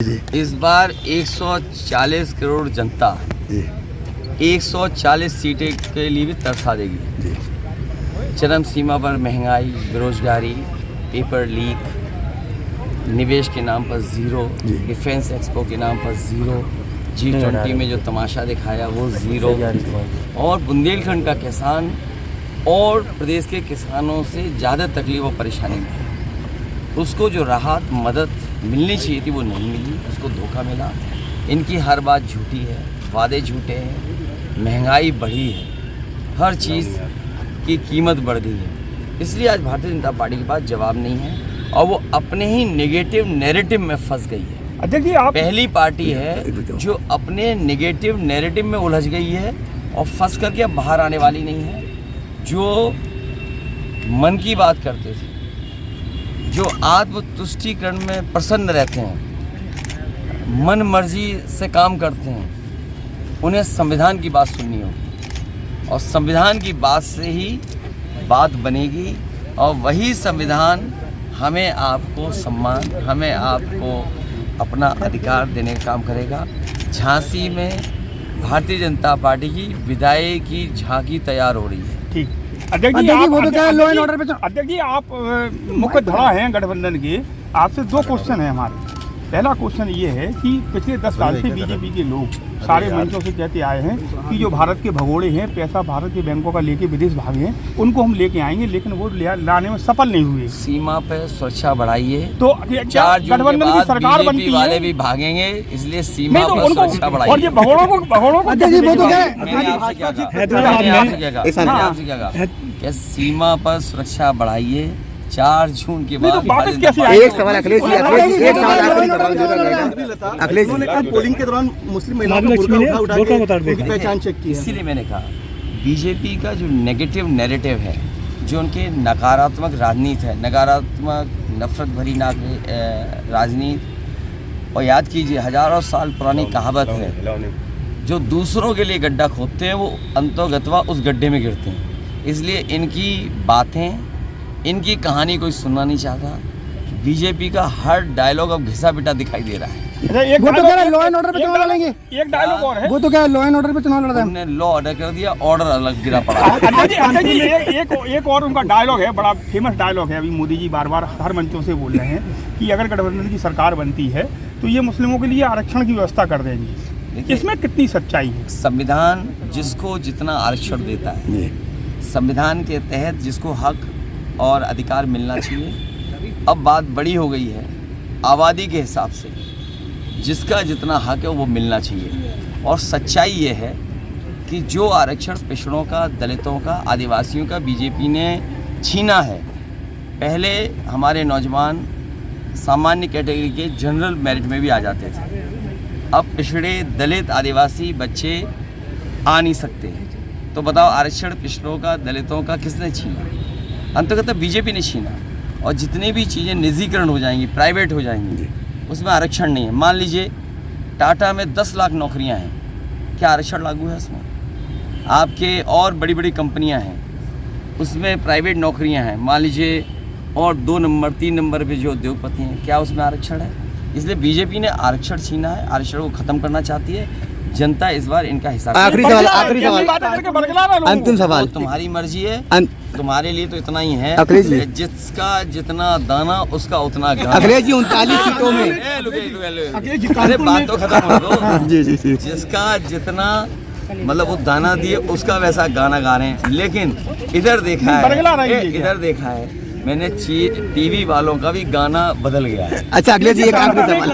इस बार 140 करोड़ जनता 140 सीटें के लिए भी तरसा देगी। चरम सीमा पर महंगाई, बेरोजगारी, पेपर लीक, निवेश के नाम पर ज़ीरो, डिफेंस एक्सपो के नाम पर ज़ीरो, G20 में जो तमाशा दिखाया वो ज़ीरो, और बुंदेलखंड का किसान और प्रदेश के किसानों से ज़्यादा तकलीफ और परेशानी में है। उसको जो राहत मदद मिलनी चाहिए थी वो नहीं मिली, उसको धोखा मिला। इनकी हर बात झूठी है, वादे झूठे हैं, महंगाई बढ़ी है, हर चीज़ की कीमत बढ़ गई है। इसलिए आज भारतीय जनता पार्टी के पास जवाब नहीं है और वो अपने ही नेगेटिव नैरेटिव में फंस गई है। अध्यक्ष जी, आप पहली पार्टी है जो अपने नेगेटिव नैरेटिव में उलझ गई है और फंस करके अब बाहर आने वाली नहीं है। जो मन की बात करते थे, जो आत्मतुष्टिकरण में प्रसन्न रहते हैं, मन मर्जी से काम करते हैं, उन्हें संविधान की बात सुननी होगी और संविधान की बात से ही बात बनेगी और वही संविधान हमें आपको सम्मान, हमें आपको अपना अधिकार देने का काम करेगा। झांसी में भारतीय जनता पार्टी की विदाई की झांकी तैयार हो रही है। ठीक अध्यक्ष जी, वो तो क्या है, लॉ एंड ऑर्डर पे। अध्यक्ष जी, आप मुख्य धड़ा हैं गठबंधन के। आपसे दो क्वेश्चन है हमारे। पहला क्वेश्चन ये है कि पिछले 10 साल से बीजेपी के लोग सारे मंचों से कहते आए हैं कि जो भारत के भगोड़े हैं, पैसा भारत के बैंकों का लेके विदेश भागे हैं, उनको हम लेके आएंगे, लेकिन वो लाने में सफल नहीं हुए। सीमा पे सुरक्षा बढ़ाइए, तो 4 जून के बाद सरकार बनती बीजेपी वाले भी भागेंगे, इसलिए सीमा पर सुरक्षा बढ़ाइए। और ये भगोड़ों को मैंने आपसे क्या कहा कि सीमा पर सुरक्षा बढ़ाइए, 4 जून के बाद। एक सवाल अखिलेश जी, एक सवाल अखिलेश जी ने पोलिंग के दौरान मुस्लिम महिलाओं को बुर्का उठा के उनकी पहचान चेक की है। इसीलिए मैंने कहा बीजेपी का जो नेगेटिव नैरेटिव है, जो उनके नकारात्मक राजनीति है, नकारात्मक नफरत भरी राजनीति, और याद कीजिए हजारों साल पुरानी कहावत है, जो दूसरों के लिए गड्ढा खोदते हैं वो अंतोगत्वा उस गड्ढे में गिरते हैं। इसलिए इनकी बातें, इनकी कहानी कोई सुनना नहीं चाहता। बीजेपी का हर डायलॉग अब घिसा पिटा दिखाई दे रहा है। वो तो कह रहा है लॉ एंड ऑर्डर पे चुनाव लड़ेंगे। एक डायलॉग और है, वो तो क्या है, लॉ एंड ऑर्डर पे चुनाव लड़ रहा है। हमने लॉ ऑर्डर कर दिया, ऑर्डर अलग गिरा पड़ा। अध्यक्ष जी, एक और उनका डायलॉग है, बड़ा फेमस डायलॉग है। अभी मोदी जी बार बार हर मंचों से बोल रहे हैं कि अगर गठबंधन की सरकार बनती है तो ये मुस्लिमों के लिए आरक्षण की व्यवस्था कर देगी। इसमें कितनी सच्चाई है? संविधान जिसको जितना आरक्षण देता है, संविधान के तहत जिसको हक और अधिकार मिलना चाहिए, अब बात बड़ी हो गई है। आबादी के हिसाब से जिसका जितना हक है वो मिलना चाहिए। और सच्चाई ये है कि जो आरक्षण पिछड़ों का, दलितों का, आदिवासियों का बीजेपी ने छीना है, पहले हमारे नौजवान सामान्य कैटेगरी के जनरल मेरिट में भी आ जाते थे, अब पिछड़े, दलित, आदिवासी बच्चे आ नहीं सकते। तो बताओ आरक्षण पिछड़ों का, दलितों का किसने छीना? अंततः बीजेपी ने छीना। और जितनी भी चीज़ें निजीकरण हो जाएंगी, प्राइवेट हो जाएंगी, उसमें आरक्षण नहीं है। मान लीजिए टाटा में 10 लाख नौकरियां हैं, क्या आरक्षण लागू है उसमें? आपके और बड़ी बड़ी कंपनियां हैं, उसमें प्राइवेट नौकरियां हैं, मान लीजिए, और 2 नंबर 3 नंबर पे जो उद्योगपति हैं, क्या उसमें आरक्षण है? इसलिए बीजेपी ने आरक्षण छीना है, आरक्षण को ख़त्म करना चाहती है जनता। इस बार इनका हिसाब। आखिरी सवाल, अंतिम सवाल। तुम्हारी मर्जी है, तुम्हारे लिए तो इतना ही है। जिसका जितना दाना उसका उतना गाना। अखिलेश जी 39 सीटों में, अरे बात तो खत्म हो दो। जी। जिसका जितना मतलब वो दाना दिए उसका वैसा गाना गा रहे हैं। लेकिन इधर देखा है मैंने, टीवी वालों का भी गाना बदल गया है। अच्छा अखिलेश जी, एक आखिरी सवाल।